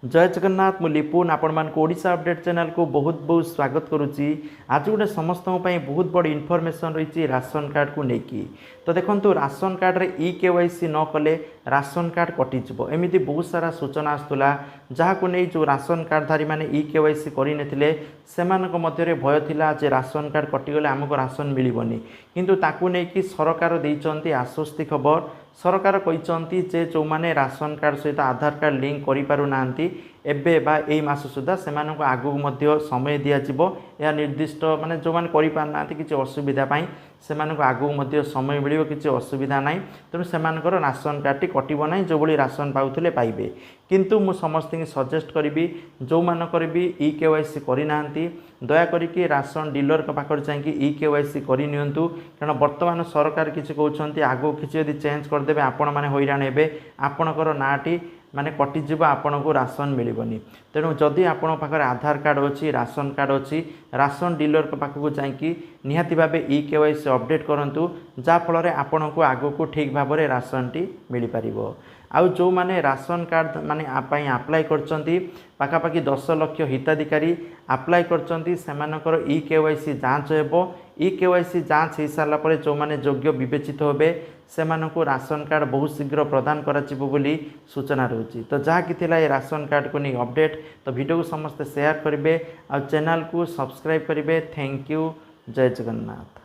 जय जगन्नाथ मु लिपुन आपण मान ओडिशा अपडेट चैनल को बहुत बहुत स्वागत करुच्ची। आज गोटे समस्त बहुत बड़ी इनफॉरमेशन रही राशन कार्ड को लेकिन। तो देखो राशन कार्ड रे केवाईसी न कले राशन कार्ड कटिज एमती बहुत सारा सूचना आसूला जहाँ को नहीं जो राशन कार्डधारी मैंने केवाईसी करते से भय थिला जे राशन कार्ड कटिगले आमको राशन मिलबनी किंतु ताकू नहीं सरकार देइचंती आश्वस्ति खबर। सरकार कहते जे जो माने राशन कार्ड सहित आधार कार्ड लिंक करि पारु नांती एबे बा एई मास सुधा से आगू मध्य समय दिज्व या निर्दिष्ट माने जो मैंने करना किसी असुविधा से आगू मध्य समय मिल किसी असुविधा ना तेणु से राशन कार्ड टी कटो ना जो भाई राशन पाउले पाइबे। किंतु मु समस्त सजेस्ट करी जो मानकर भी केवाईसी करना दयाकोरी राशन डीलर पाखर जाकि केवाईसी करनी कारण बर्तमान सरकार किसी कहते आगू किसी यदि चेंज करदे आपण मैंने हैरान हे आपणकर नाटी माने कटिज आपन को राशन मिलबनी। तेणु जदि आपण पाखर आधार कार्ड अच्छी राशन कार्ड अच्छी राशन डीलर पाखक जाकि निहाती भावे केवाईसी अपडेट करूँ जहाँफल आपण को आग को ठीक भाव में राशन टी मिल पार। आउ जो माने राशन कार्ड माने आप्लाय करचंती पाखापाखि 10 लाख हिताधिकारी आप्लाय करचंती सेमानकर केवाईसी जांच हेबो। केवाईसी जांच हो सारा पर जो माने योग्य विवेचित होबे सेमानकु राशन कार्ड बहुत शीघ्र प्रदान कराजिबो बोली सूचना रही। तो जहाँ कि थिला ये राशन कार्ड को नहीं अपडेट। तो वीडियो को समस्त शेयर करेंगे और चैनल को सब्सक्राइब करेंगे। Thank you. जय जगन्नाथ।